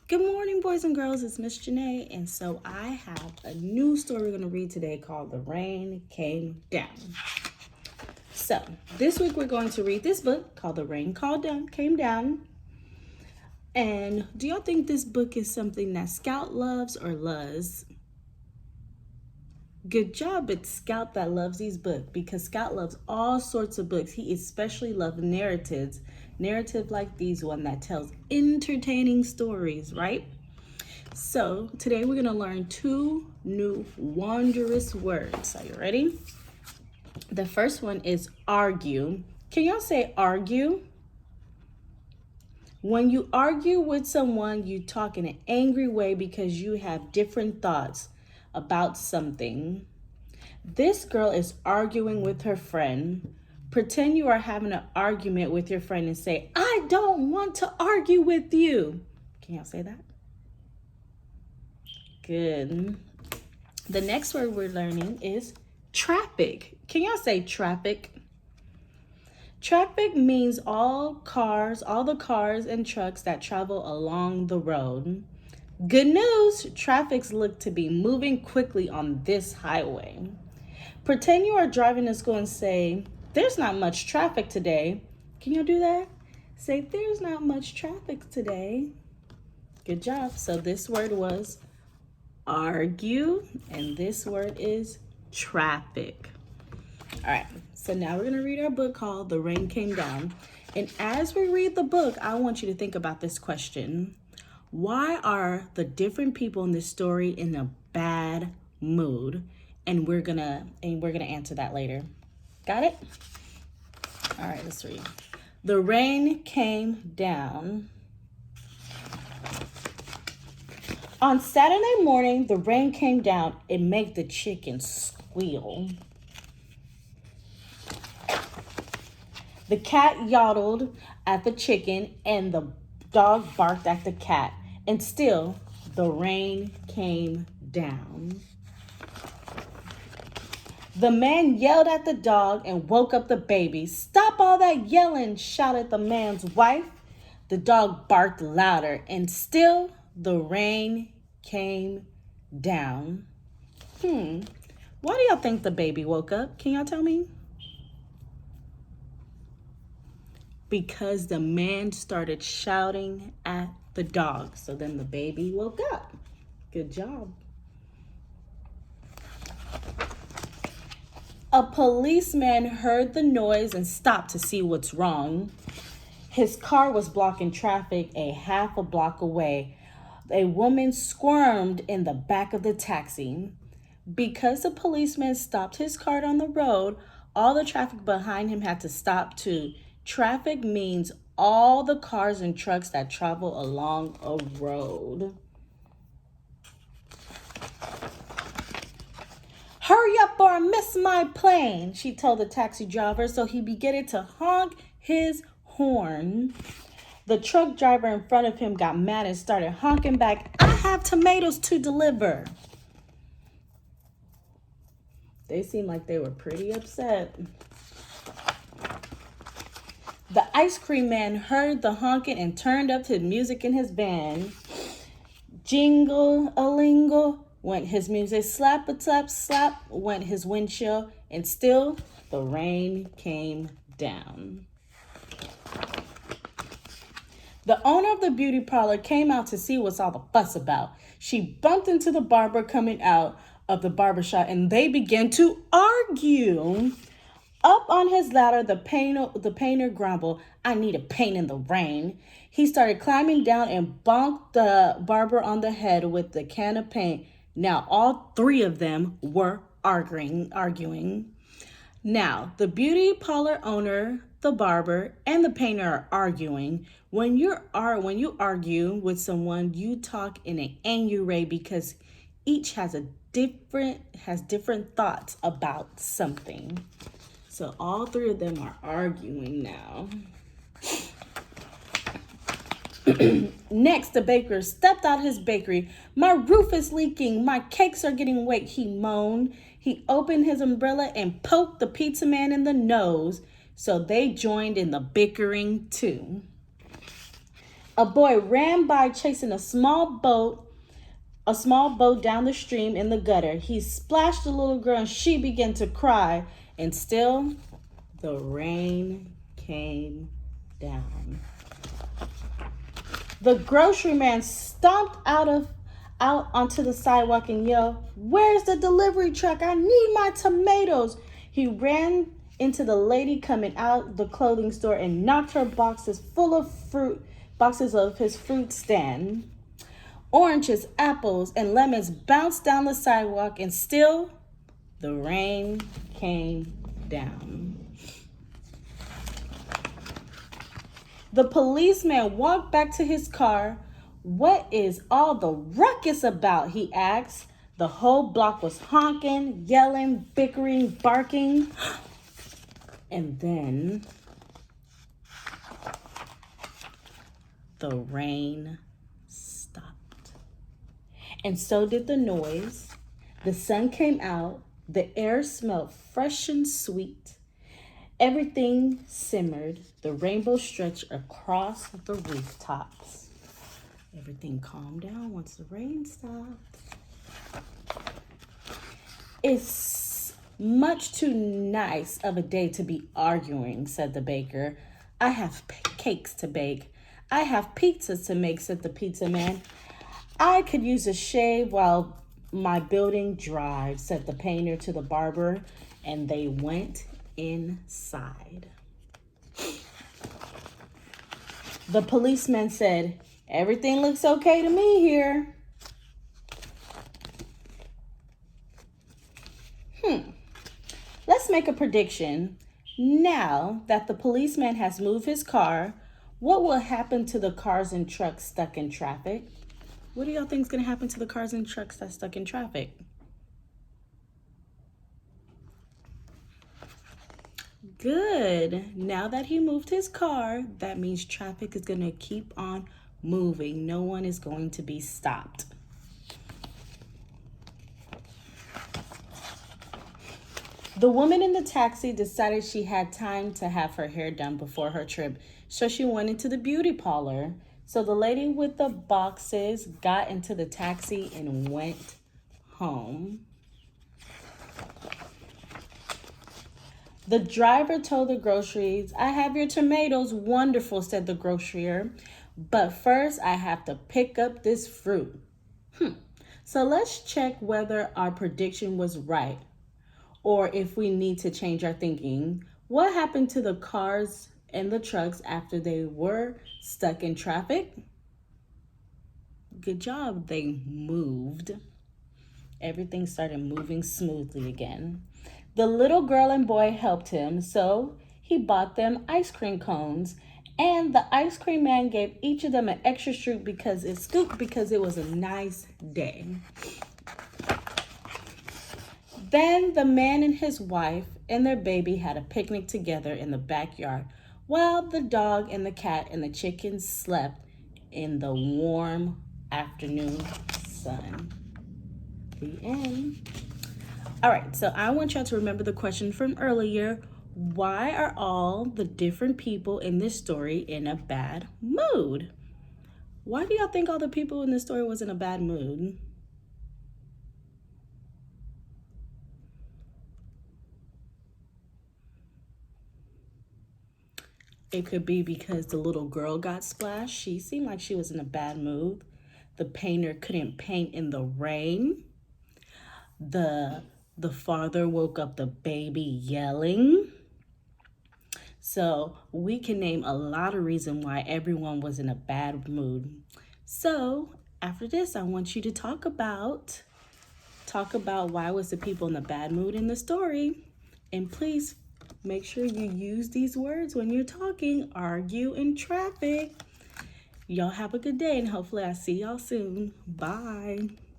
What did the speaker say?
Good morning, boys and girls. It's Miss Janae, and so I have a new story we're going to read today called The Rain Came Down. So, this week we're going to read this book called The Rain Came Down. And do y'all think this book is something that Scout loves or loves? Good job, it's Scout that loves these books because Scout loves all sorts of books. He especially loves narratives like these one that tells entertaining stories, right? So today we're going to learn two new wondrous words. Are you ready? The first one is argue. Can y'all say argue? When you argue with someone, you talk in an angry way because you have different thoughts about something. This girl is arguing with her friend. Pretend you are having an argument with your friend and say, I don't want to argue with you. Can y'all say that? Good. The next word we're learning is traffic. Can y'all say traffic? Traffic means all the cars and trucks that travel along the road. Good news, traffics look to be moving quickly on this highway. Pretend you are driving to school and say, there's not much traffic today. Can you do that? Say, there's not much traffic today. Good job. So this word was argue, and this word is traffic. All right, so now we're going to read our book called The Rain Came Down. And as we read the book, I want you to think about this question. Why are the different people in this story in a bad mood? And we're gonna answer that later. Got it? All right, let's read. The rain came down. On Saturday morning, the rain came down. It made the chicken squeal. The cat yodeled at the chicken and the dog barked at the cat. And still, the rain came down. The man yelled at the dog and woke up the baby. Stop all that yelling, shouted the man's wife. The dog barked louder, and still the rain came down. Why do y'all think the baby woke up? Can y'all tell me? Because the man started shouting at the dog. So then the baby woke up. Good job. A policeman heard the noise and stopped to see what's wrong. His car was blocking traffic a half a block away. A woman squirmed in the back of the taxi. Because the policeman stopped his car on the road, all the traffic behind him had to stop too. Traffic means all the cars and trucks that travel along a road. Hurry up or I miss my plane, she told the taxi driver, so he began to honk his horn. The truck driver in front of him got mad and started honking back, I have tomatoes to deliver. They seemed like they were pretty upset. The ice cream man heard the honking and turned up his music in his van. Jingle-a-lingle went his music, slap-a-slap-slap went his windshield, and still the rain came down. The owner of the beauty parlor came out to see what's all the fuss about. She bumped into the barber coming out of the barbershop, and they began to argue. Up on his ladder, the painter grumbled, I need a paint in the rain. He started climbing down and bonked the barber on the head with the can of paint. Now, all three of them were arguing. Now, the beauty parlor owner, the barber, and the painter are arguing. When you argue with someone, you talk in an angry way because each has different thoughts about something. So all three of them are arguing now. Next, the baker stepped out his bakery. My roof is leaking. My cakes are getting wet, he moaned. He opened his umbrella and poked the pizza man in the nose. So they joined in the bickering too. A boy ran by chasing a small boat down the stream in the gutter. He splashed the little girl and she began to cry. And still, the rain came down. The grocery man stomped out onto the sidewalk and yelled, "Where's the delivery truck? I need my tomatoes." He ran into the lady coming out the clothing store and knocked her boxes of his fruit stand. Oranges, apples, and lemons bounced down the sidewalk, and still the rain came down. The policeman walked back to his car. "What is all the ruckus about?" he asked. The whole block was honking, yelling, bickering, barking. And then the rain stopped. And so did the noise. The sun came out. The air smelled fresh and sweet. Everything simmered. The rainbow stretched across the rooftops. Everything calmed down once the rain stopped. "It's much too nice of a day to be arguing," said the baker. "I have cakes to bake. I have pizzas to make," said the pizza man. "I could use a shave while my building dries," said the painter to the barber, and they went inside. The policeman said, "Everything looks okay to me here." Let's make a prediction. Now that the policeman has moved his car, what will happen to the cars and trucks stuck in traffic? What do y'all think is going to happen to the cars and trucks that's stuck in traffic? Good. Now that he moved his car, that means traffic is going to keep on moving. No one is going to be stopped. The woman in the taxi decided she had time to have her hair done before her trip, so she went into the beauty parlor. So the lady with the boxes got into the taxi and went home. The driver told the groceries, "I have your tomatoes." "Wonderful," said the grocer. "But first I have to pick up this fruit." So let's check whether our prediction was right or if we need to change our thinking. What happened to the cars and the trucks after they were stuck in traffic? Good job, they moved. Everything started moving smoothly again. The little girl and boy helped him, so he bought them ice cream cones. And the ice cream man gave each of them an extra scoop because it was a nice day. Then the man and his wife and their baby had a picnic together in the backyard while the dog and the cat and the chickens slept in the warm afternoon sun. The end. All right, so I want y'all to remember the question from earlier. Why are all the different people in this story in a bad mood? Why do y'all think all the people in this story was in a bad mood? It could be because the little girl got splashed. She seemed like she was in a bad mood. The painter couldn't paint in the rain. The father woke up the baby yelling. So we can name a lot of reasons why everyone was in a bad mood. So after this, I want you to talk about why was the people in a bad mood in the story. And please make sure you use these words when you're talking. Argue in traffic. Y'all have a good day, and hopefully I see y'all soon. Bye.